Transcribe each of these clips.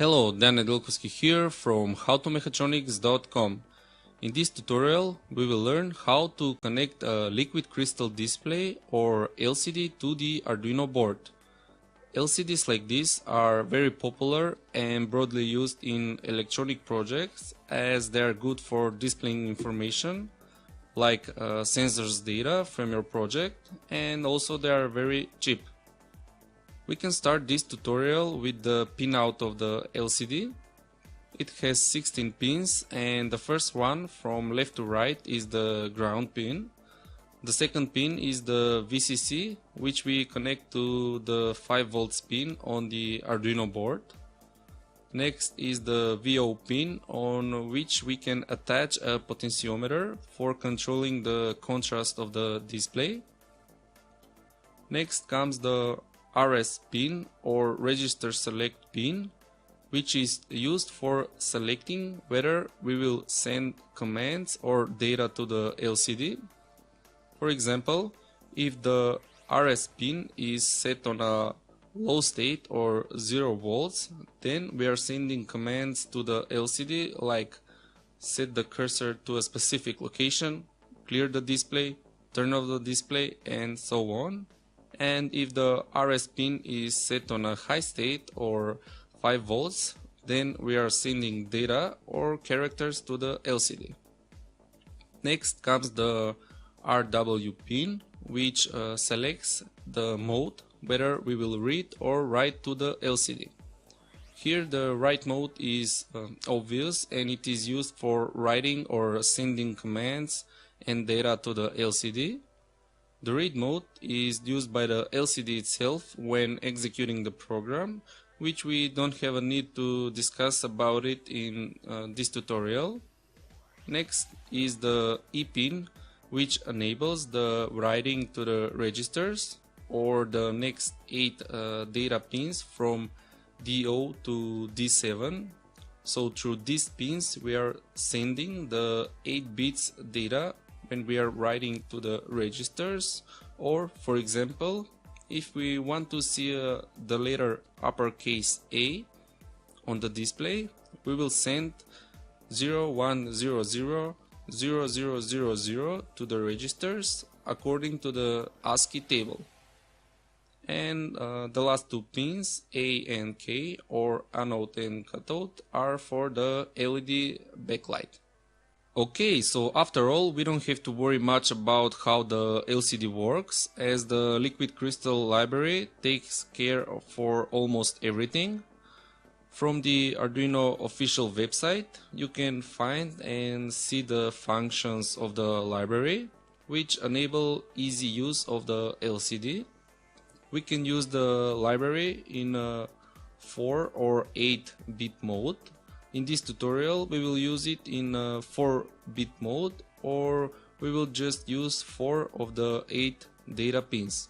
Hello, Dan Nedelkowski here from howtomechatronics.com. In this tutorial, we will learn how to connect a liquid crystal display or LCD to the Arduino board. LCDs like this are very popular and broadly used in electronic projects as they are good for displaying information like sensors data from your project, and also they are very cheap. We can start this tutorial with the pinout of the LCD. It has 16 pins, and the first one from left to right is the ground pin. The second pin is the VCC, which we connect to the 5 volts pin on the Arduino board. Next is the VO pin, on which we can attach a potentiometer for controlling the contrast of the display. Next comes the RS pin or register select pin, which is used for selecting whether we will send commands or data to the LCD. For example, if the RS pin is set on a low state or 0 volts, then we are sending commands to the LCD like set the cursor to a specific location, clear the display, turn off the display, and so on. And if the RS pin is set on a high state or 5 volts, then we are sending data or characters to the LCD. Next comes the RW pin, which selects the mode whether we will read or write to the LCD. Here the write mode is obvious, and it is used for writing or sending commands and data to the LCD. The read mode is used by the LCD itself when executing the program, which we don't have a need to discuss about it in this tutorial. Next is the E pin, which enables the writing to the registers, or the next 8 data pins from D0 to D7. So through these pins we are sending the 8 bits data when we are writing to the registers, or for example, if we want to see the letter uppercase A on the display, we will send 0100 0000 to the registers according to the ASCII table. And the last 2 pins, A and K, or anode and cathode, are for the LED backlight. Okay, so after all, we don't have to worry much about how the LCD works, as the liquid crystal library takes care for almost everything. From the Arduino official website, you can find and see the functions of the library, which enable easy use of the LCD. We can use the library in a 4 or 8-bit mode. In this tutorial we will use it in a 4-bit mode, or we will just use 4 of the 8 data pins.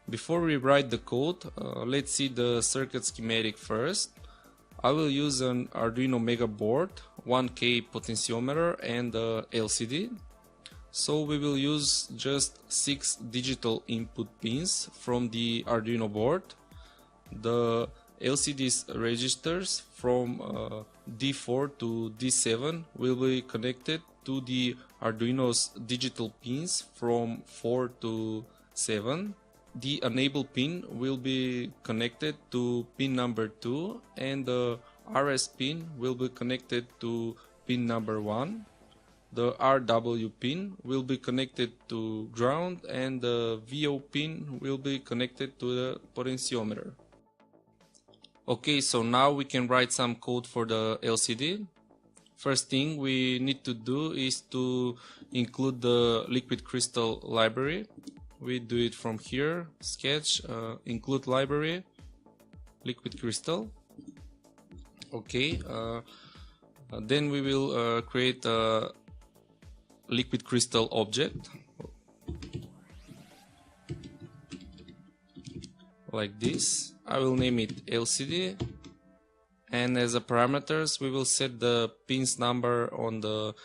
Before we write the code, let's see the circuit schematic first. I will use an Arduino Mega board, 1K potentiometer, and the LCD. So we will use just 6 digital input pins from the Arduino board. The LCD's registers from D4 to D7 will be connected to the Arduino's digital pins from 4 to 7. The enable pin will be connected to pin number 2, and the RS pin will be connected to pin number 1. The RW pin will be connected to ground, and the VO pin will be connected to the potentiometer. Okay, so now we can write some code for the LCD. First thing we need to do is to include the liquid crystal library. We do it from here, sketch, include library, liquid crystal. Okay, then we will create a liquid crystal object like this. I will name it LCD, and as a parameters we will set the pins number on the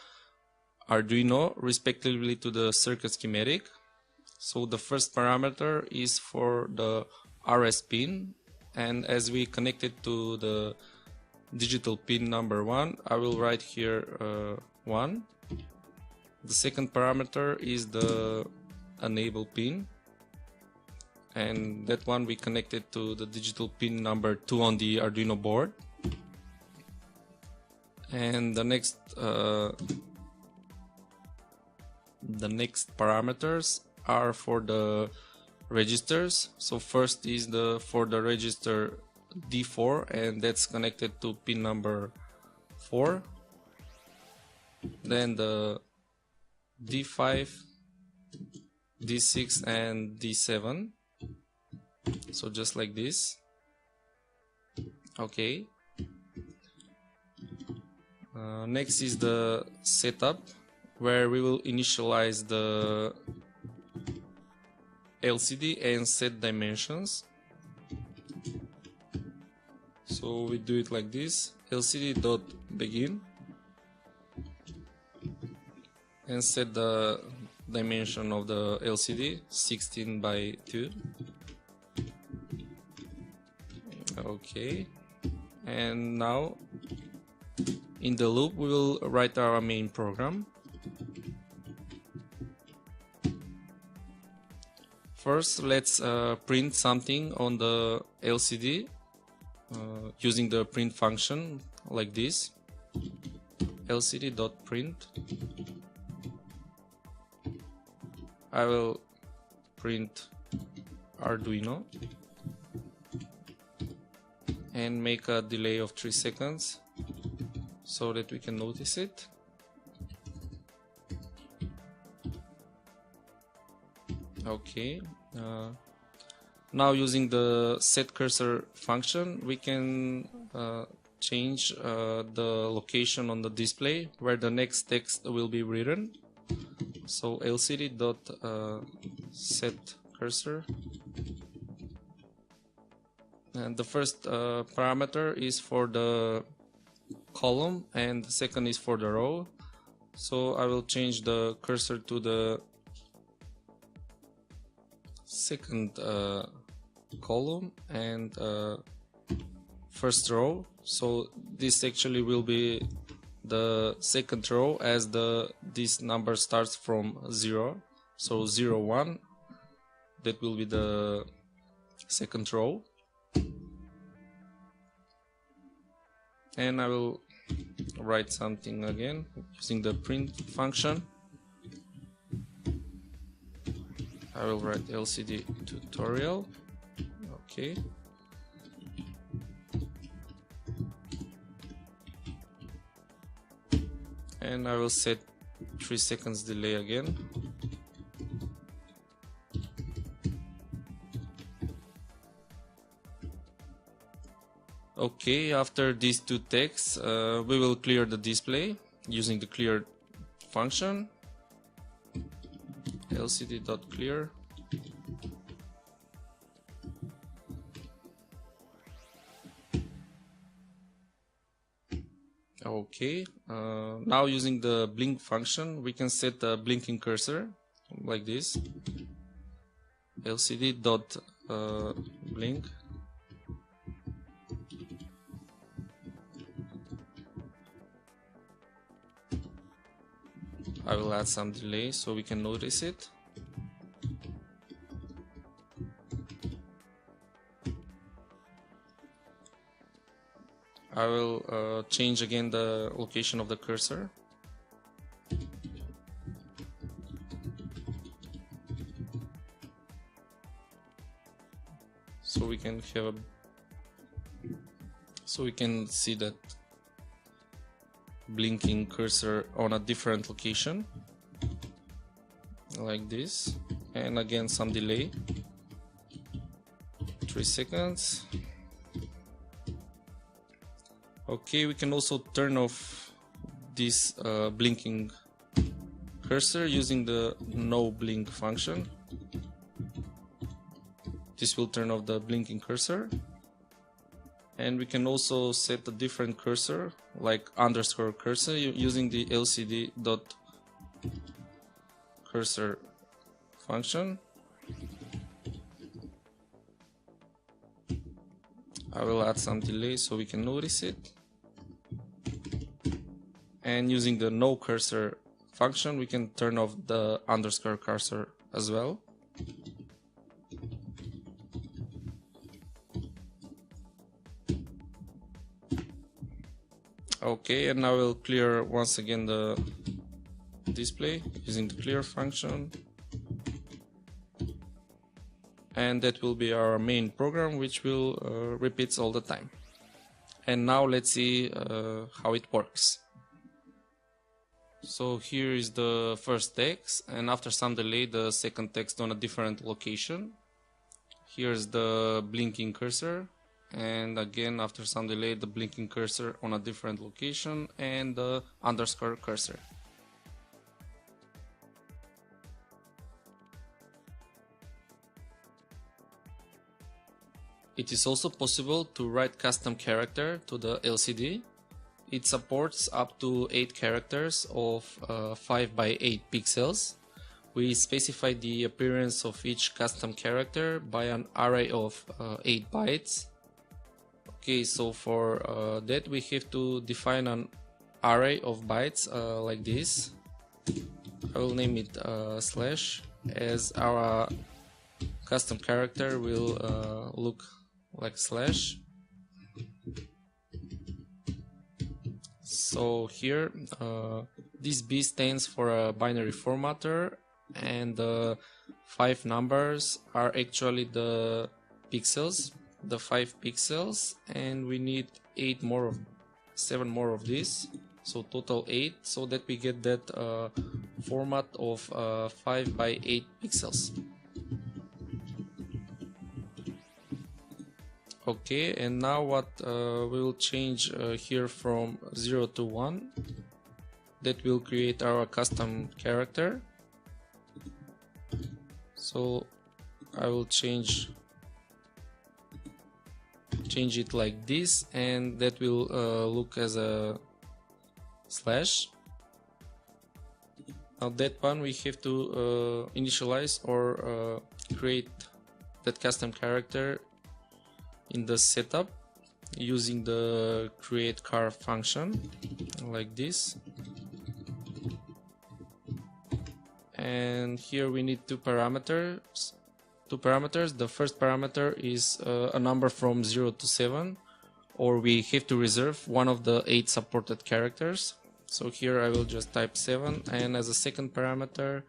Arduino respectively to the circuit schematic. So the first parameter is for the RS pin, and as we connect it to the digital pin number 1, I will write here 1. The second parameter is the enable pin, and that one we connected to the digital pin number 2 on the Arduino board. And the next parameters are for the registers. So first is for the register D4, and that's connected to pin number 4. Then the D5, D6 and D7. So just like this. Okay. Next is the setup, where we will initialize the LCD and set dimensions. So we do it like this: LCD.begin, and set the dimension of the LCD 16 by 2. Okay, and now in the loop we will write our main program. First, let's print something on the LCD using the print function like this: lcd.print. I will print Arduino and make a delay of 3 seconds so that we can notice it. Okay, now using the set cursor function, we can change the location on the display where the next text will be written. So lcd.set cursor, and the first parameter is for the column and the second is for the row. So I will change the cursor to the second column and first row. So this actually will be the second row, as this number starts from 0. So 0, 1, that will be the second row. And I will write something again using the print function. I will write LCD tutorial. Okay. And I will set 3 seconds delay again. Okay, after these two texts, we will clear the display using the clear function. lcd.clear. Okay, now using the blink function, we can set a blinking cursor like this: lcd.blink. I will add some delay so we can notice it. I will change again the location of the cursor. So we can have so we can see that blinking cursor on a different location like this, and again some delay, 3 seconds. Okay, we can also turn off this blinking cursor using the no blink function. This will turn off the blinking cursor. And we can also set a different cursor, like underscore cursor, using the lcd.cursor function. I will add some delay so we can notice it. And using the no cursor function, we can turn off the underscore cursor as well. Okay, and now we'll clear once again the display using the clear function. And that will be our main program, which will repeats all the time. And now let's see how it works. So here is the first text, and after some delay the second text on a different location. Here's the blinking cursor, and again after some delay the blinking cursor on a different location, and the underscore cursor. It is also possible to write custom character to the LCD. It supports up to 8 characters of 5 by 8 pixels. We specify the appearance of each custom character by an array of 8 bytes. Okay, so for that we have to define an array of bytes like this. I will name it slash, as our custom character will look like slash. So here this B stands for a binary formatter, and the 5 numbers are actually the pixels, the 5 pixels, and we need 7 more of this, so total 8, so that we get that format of 5 by 8 pixels. Okay, and now what we will change here from 0 to 1, that will create our custom character. So I will change it like this, and that will look as a slash. Now that one we have to initialize or create that custom character in the setup using the create car function like this. And here we need two parameters. The first parameter is a number from 0 to 7, or we have to reserve one of the 8 supported characters. So here I will just type 7, and as a second parameter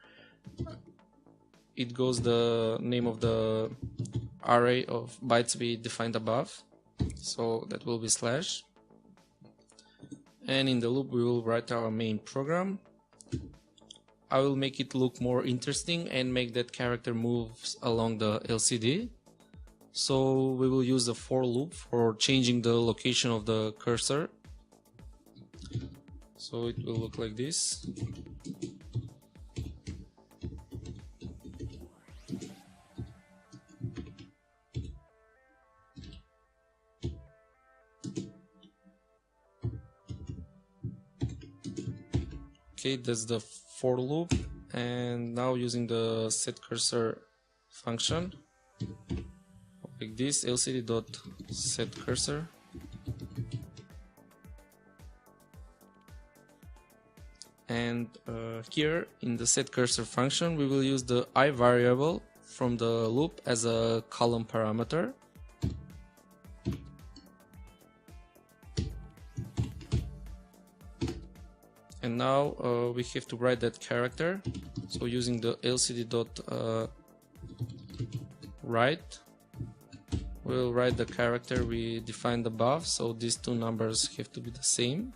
it goes the name of the array of bytes we defined above, so that will be slash. And in the loop we will write our main program. I will make it look more interesting and make that character moves along the LCD. So we will use the for loop for changing the location of the cursor. So it will look like this. Okay, that's the for loop, and now using the set cursor function like this, lcd.setCursor, and here in the set cursor function we will use the I variable from the loop as a column parameter. And now we have to write that character. So using the lcd.write, we'll write the character we defined above. So these two numbers have to be the same.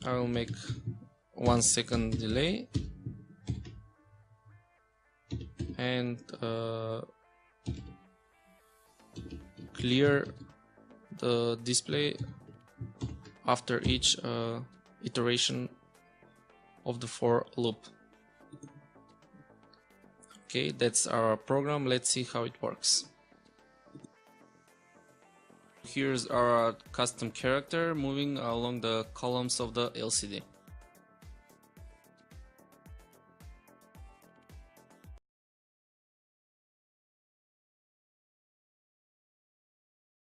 I will make 1 second delay and clear the display after each iteration of the for loop. Okay, that's our program. Let's see how it works. Here's our custom character moving along the columns of the LCD.